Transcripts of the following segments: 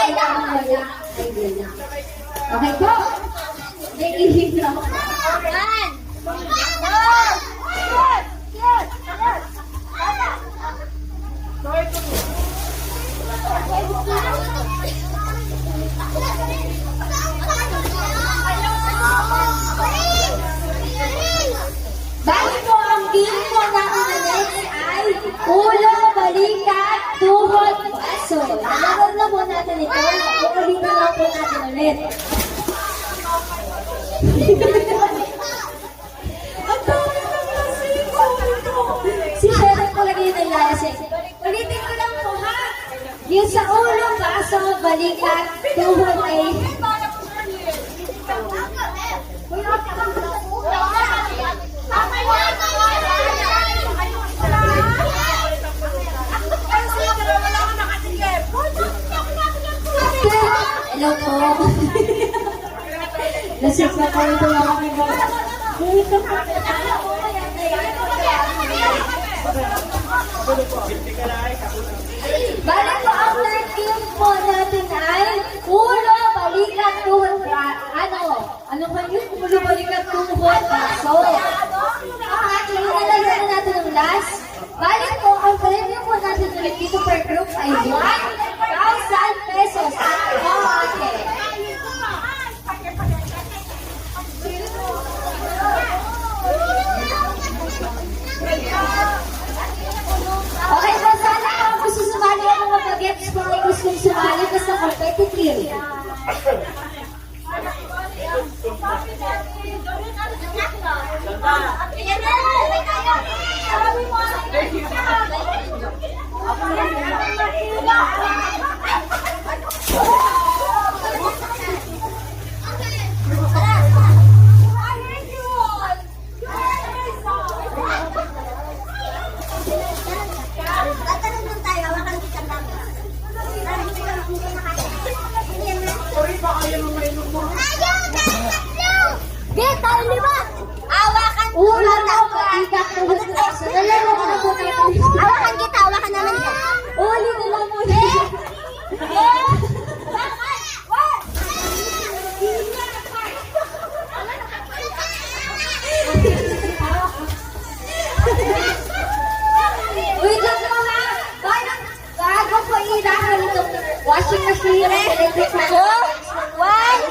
kailangan wala. Ay, wala. Okay po. Nag-ihip na ako. Yan. Bakit po ang game po natin na next ay ulo, balikat, tuhod, baso. Nalaro na po natin ito. Uulitin lang po natin ulit. Ang dami na kasi si Sharon talaga yung naglalasing. Ulitin ko lang po ha. Yung sa ulo, baso, balikat, tuhod ay... Hello po. Lasik na po ito lang kami ba? Balik po ang third game po natin ay ulo, balikat, tuhod, ano ba yun? Ulo, balikat, tuhod, baso. Actually, nalagyan na natin ang last. Balik po, ang premium po natin ulit dito per group ay 1,000 pesos. Okay. Okay po, sana kung gusto sumali ang mga bagets kung may gustong sumali basta competitive. Get, tayo lima! Awakan mo! Awakan kita, awakan naman ka. Uli na lang mo. Wait lang mo ha. Bago ko ilahan itong washing machine, electric fan. 2, 1.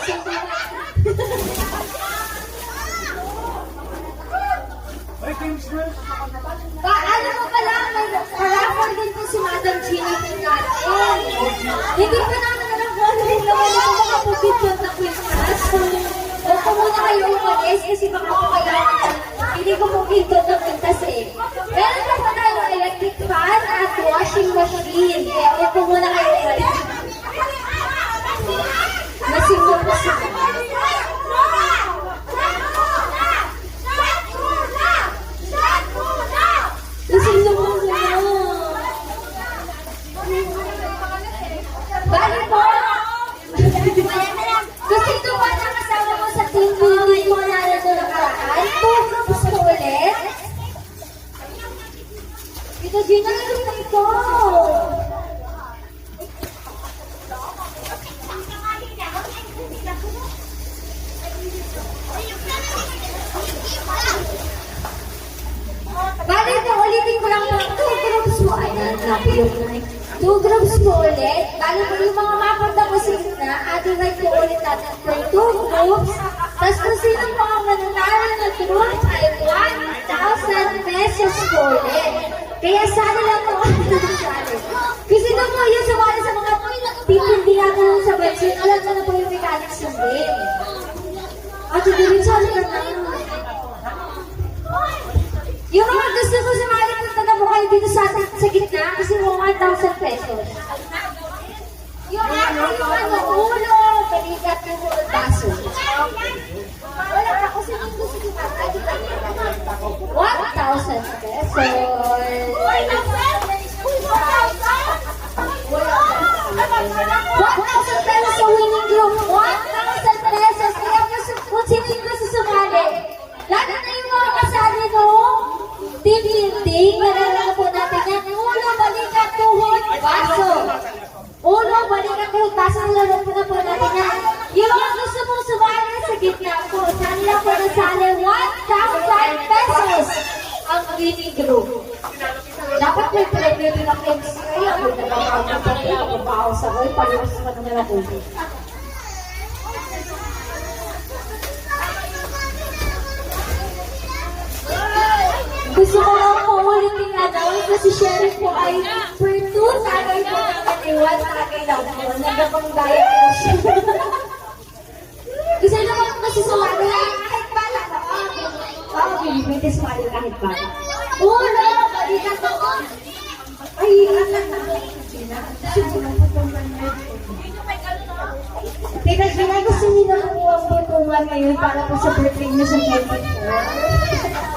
Ano mo pala, may raffle din po si Madam Gina natin. Hindi pa namin alam kung ano rin naman yung mga pagpipyon na Christmas. Opo muna kayo umalis kasi baka po kailangan hindi ko po pinto na pintas eh. Meron na po tayo electric fan at washing machine. Kaya opo muna kayo umalis. Nasinggo po siya. Bali po! Kasi ito ba na kasama mo sa team building mo na ito nakaraan? 2 groups po ulit. Ito Gina, ito ito. Bali po, ulitin ko lang po. 2 groups po. Ay, napilok na eh. 2 groups po ulit. Bali po yung mga mapunta po sa gitna, add-right po ulit natin for 2 groups. Tapos kung sino po ang mananalo na group ay 1,000 pesos po ulit. Kaya sana lang po ang nanasali. Kasi ito po yung sumali sa mga hindi natin sa budget. Alam ko na po yung mechanics ng game. At ito rin sali ka na. Yung mga gusto ko sumali, punta na po kayo dito sa gitna kasi mo 1,000 pesos. Yung ulo, balikat yung baso. Wala ka kasi yung gusto ko 1,000 pesos. 1,000 pesos sa winning group. 1,000 pesos. Kaya kung sino yung gusto sumali, lahat na yung mga kasali no? Team building, nalala po natin yan. Ulo, balikat, tuhod, baso. Ulo, balikat, group, pasang laro po na po natin yan. Yung mga gusto mong sumali sa gitna po, saan lang po nasali 1,000 pesos ang winning group. Dapat may premyo din ang MC kaya kung nagpapakaw sa boy, paliwas ka na nila po. Gusto ko lang po ulitin na daw kasi sharing po ay per 2 tagay po naman ay 1 tagay daw po. Nagapang gaya po siya. Gusto naman po kasi sumali kahit bala ka. Pwede sumali kahit bala. Una, balikan ako. Ay, pinagbilay ko sa nila po ang putungan ngayon para po sa birthday niyo sa 24.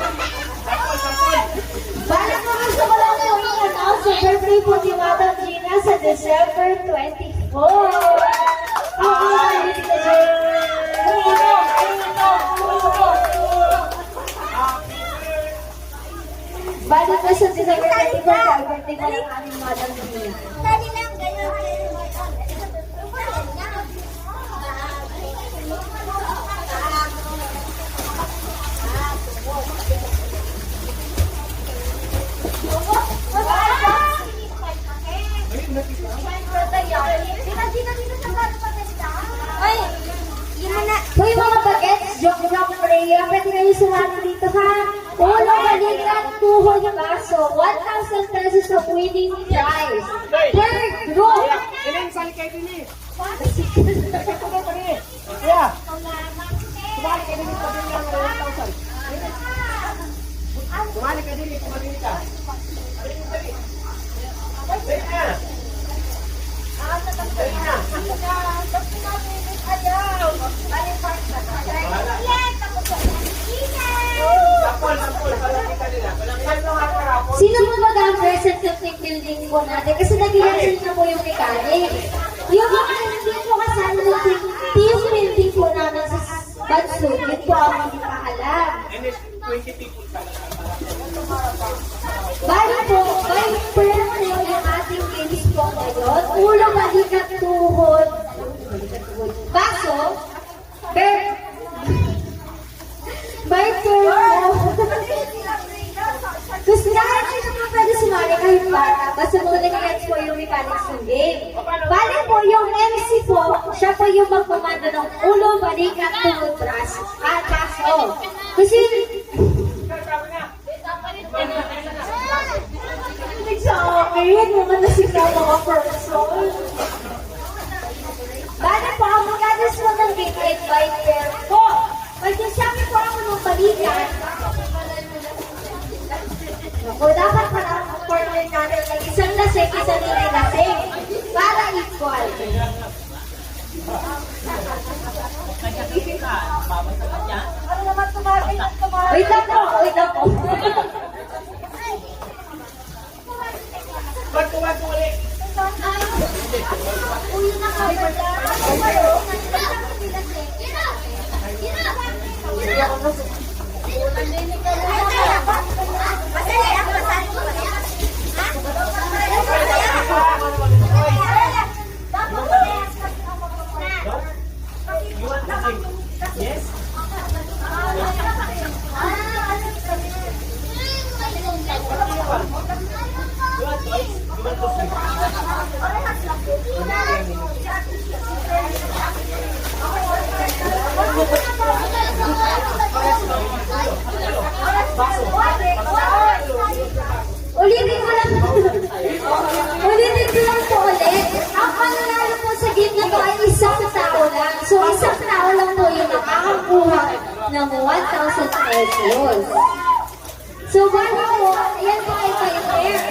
Para po gusto ko lang po i-announce sa birthday po ni Madam Gina sa December 24. Bali po sa December 24, birthday po ng aming Madam Gina. Dali lang, ganyan. Ay, yun na. Hoy mga bagets, joke prayer, pwede kayo sumali dito ha. Ulo, balikan, tuhod, baso, 1,000 pesos na winning prize. Per group. Ilan sali kayo din eh? Yeah. Sumali kayo din sa bilang 1,000. Sumali kayo din, sumali ka. Wait na. Sino po ba ang present ng team building po natin? Kasi nag-ilansin na po yung mechanic. Yung mga hindi po kasama ng team building po namin sa Batsu, yun po ang hindi paalam. And there's 20 people pala. Bali po, by per po yung ating games po ngayon. Ulo, balikat, tuhod, baso, per, by per po. Gusto lahat sino po pwede sumali kahit bata. Basta mo nag-gets po yung mechanics ng game. Bali po yung MC po, siya po yung magpamando ng ulo, balikat, tuhod, braso, at baso. Kasi, sa akin, mga nasira mga person. Bale po, ang mag-address mo ng gate by pair po. Pag sabi po ako ng balikan, ako dapat pala ang partner natin ng isang lasing, isang hindi lasing. Para equal. Ano naman tumating? Wait lang po, wait lang po. Wag ulit. Uy, nakabala. Yes? Ulitin ko lang. Ulitin ko lang po ulit. Ang pananalo po sa game na to ay isang tao lang. So, isang tao lang po yung nakakakuha ng 1,000 pesos. So, bago po, ayan po ay by pair.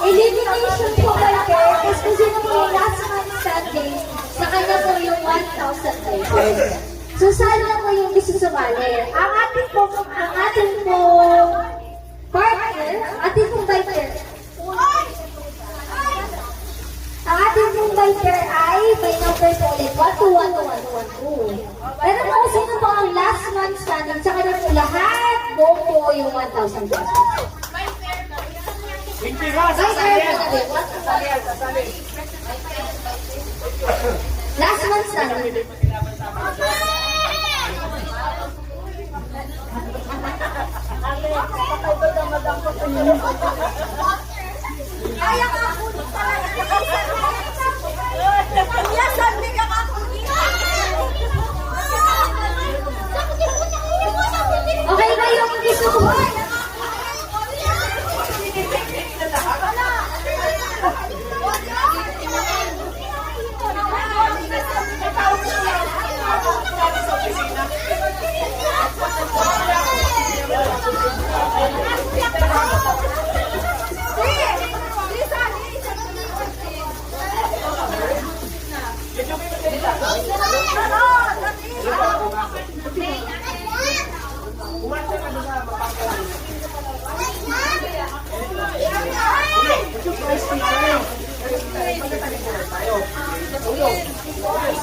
Elimination po by pair. Kasi kung sino po yung last man standing, sa kanya po yung 1,000 pesos. So, saan lang po yung gusto sumali? Ang ating po partner, ating pong by pair. Ang ating pong by pair ay by number po ulit, 1212112. Pero kung sino po ang last man standing, sa kanya po lahat po yung 1,000 pesos. Hindi ha, By pair po sasali. na din. Sasali, sasali. Last one, son. Kaya ka ako talaga. Kaya sabi ka ako. Okay ba yung gusto ko?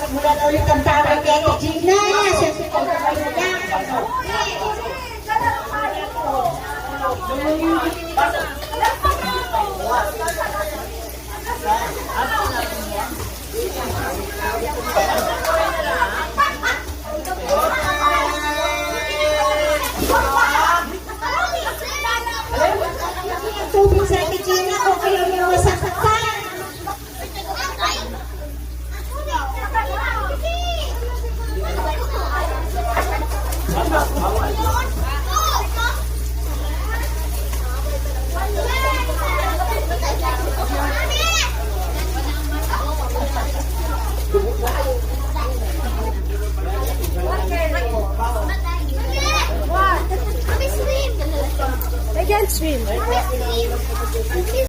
Mula na ulit ang tawag kay Gina. Siyempre, pagkabay na lang.